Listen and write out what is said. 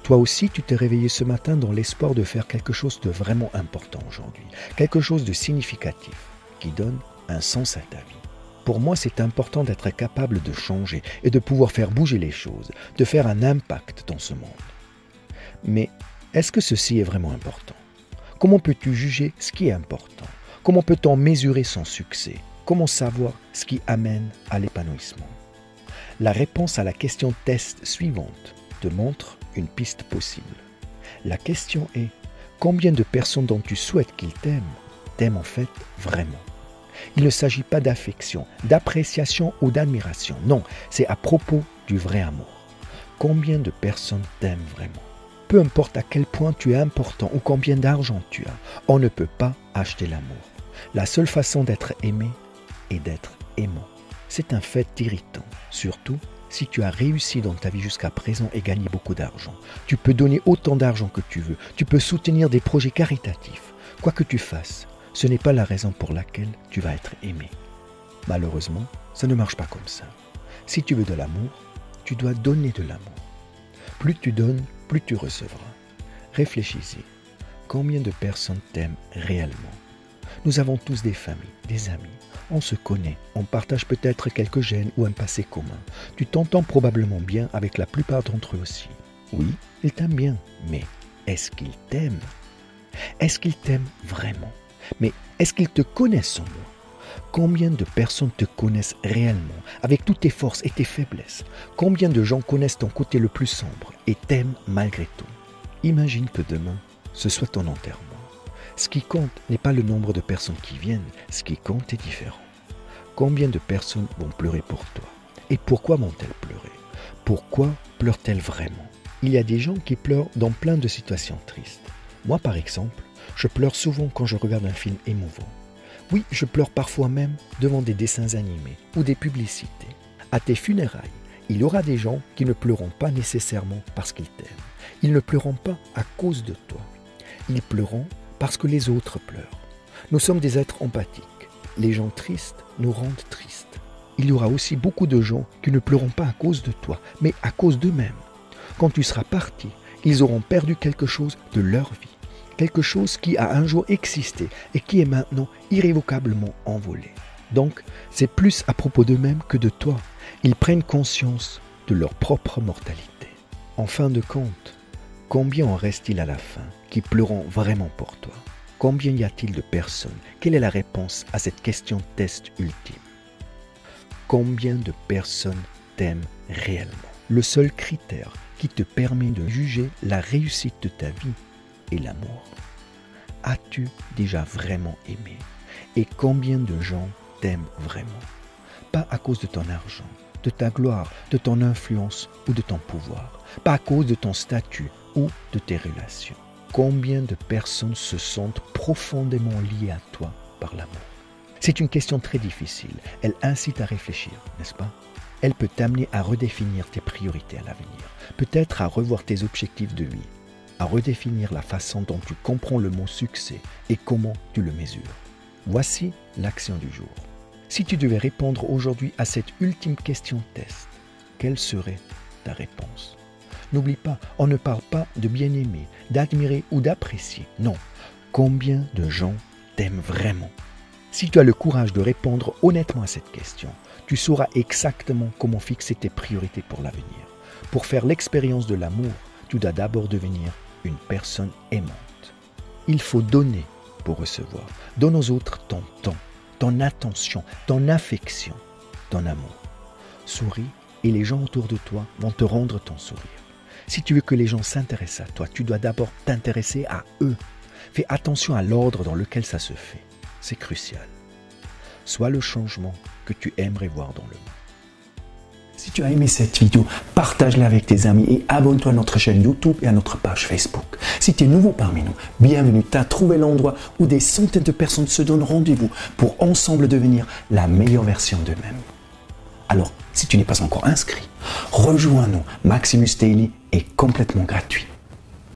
Toi aussi, tu t'es réveillé ce matin dans l'espoir de faire quelque chose de vraiment important aujourd'hui, quelque chose de significatif, qui donne un sens à ta vie. Pour moi, c'est important d'être capable de changer et de pouvoir faire bouger les choses, de faire un impact dans ce monde. Mais est-ce que ceci est vraiment important? Comment peux-tu juger ce qui est important? Comment peut-on mesurer son succès? Comment savoir ce qui amène à l'épanouissement? La réponse à la question test suivante te montre une piste possible. La question est, combien de personnes dont tu souhaites qu'ils t'aiment en fait vraiment? Il ne s'agit pas d'affection, d'appréciation ou d'admiration. Non, c'est à propos du vrai amour. Combien de personnes t'aiment vraiment? Peu importe à quel point tu es important ou combien d'argent tu as, on ne peut pas acheter l'amour. La seule façon d'être aimé est d'être aimant. C'est un fait irritant, surtout si tu as réussi dans ta vie jusqu'à présent et gagné beaucoup d'argent. Tu peux donner autant d'argent que tu veux, tu peux soutenir des projets caritatifs. Quoi que tu fasses, ce n'est pas la raison pour laquelle tu vas être aimé. Malheureusement, ça ne marche pas comme ça. Si tu veux de l'amour, tu dois donner de l'amour. Plus tu donnes, plus tu recevras. Réfléchis-y. Combien de personnes t'aiment réellement? Nous avons tous des familles, des amis. On se connaît, on partage peut-être quelques gènes ou un passé commun. Tu t'entends probablement bien avec la plupart d'entre eux aussi. Oui, ils t'aiment bien, mais est-ce qu'ils t'aiment? Est-ce qu'ils t'aiment vraiment? Mais est-ce qu'ils te connaissent en moi? Combien de personnes te connaissent réellement, avec toutes tes forces et tes faiblesses? Combien de gens connaissent ton côté le plus sombre et t'aiment malgré tout? Imagine que demain, ce soit ton enterrement. Ce qui compte n'est pas le nombre de personnes qui viennent, ce qui compte est différent. Combien de personnes vont pleurer pour toi? Et pourquoi vont-elles pleurer? Pourquoi pleurent-elles vraiment? Il y a des gens qui pleurent dans plein de situations tristes. Moi, par exemple, je pleure souvent quand je regarde un film émouvant. Oui, je pleure parfois même devant des dessins animés ou des publicités. À tes funérailles, il y aura des gens qui ne pleureront pas nécessairement parce qu'ils t'aiment. Ils ne pleureront pas à cause de toi. Ils pleureront parce que les autres pleurent. Nous sommes des êtres empathiques. Les gens tristes nous rendent tristes. Il y aura aussi beaucoup de gens qui ne pleureront pas à cause de toi, mais à cause d'eux-mêmes. Quand tu seras parti, ils auront perdu quelque chose de leur vie. Quelque chose qui a un jour existé et qui est maintenant irrévocablement envolé. Donc, c'est plus à propos d'eux-mêmes que de toi. Ils prennent conscience de leur propre mortalité. En fin de compte, combien en reste-t-il à la fin qui pleureront vraiment pour toi? Combien y a-t-il de personnes? Quelle est la réponse à cette question test ultime? Combien de personnes t'aiment réellement? Le seul critère qui te permet de juger la réussite de ta vie est l'amour. As-tu déjà vraiment aimé? Et combien de gens t'aiment vraiment? Pas à cause de ton argent, de ta gloire, de ton influence ou de ton pouvoir. Pas à cause de ton statut ou de tes relations. Combien de personnes se sentent profondément liées à toi par l'amour? C'est une question très difficile. Elle incite à réfléchir, n'est-ce pas? Elle peut t'amener à redéfinir tes priorités à l'avenir, peut-être à revoir tes objectifs de vie, à redéfinir la façon dont tu comprends le mot succès et comment tu le mesures. Voici l'action du jour. Si tu devais répondre aujourd'hui à cette ultime question test, quelle serait ta réponse? N'oublie pas, on ne parle pas de bien aimer, d'admirer ou d'apprécier. Non, combien de gens t'aiment vraiment? Si tu as le courage de répondre honnêtement à cette question, tu sauras exactement comment fixer tes priorités pour l'avenir. Pour faire l'expérience de l'amour, tu dois d'abord devenir une personne aimante. Il faut donner pour recevoir. Donne aux autres ton temps, ton attention, ton affection, ton amour. Souris et les gens autour de toi vont te rendre ton sourire. Si tu veux que les gens s'intéressent à toi, tu dois d'abord t'intéresser à eux. Fais attention à l'ordre dans lequel ça se fait. C'est crucial. Sois le changement que tu aimerais voir dans le monde. Si tu as aimé cette vidéo, partage-la avec tes amis et abonne-toi à notre chaîne YouTube et à notre page Facebook. Si tu es nouveau parmi nous, bienvenue, tu as trouvé l'endroit où des centaines de personnes se donnent rendez-vous pour ensemble devenir la meilleure version d'eux-mêmes. Alors, si tu n'es pas encore inscrit, rejoins-nous. Maximus Daily est complètement gratuit.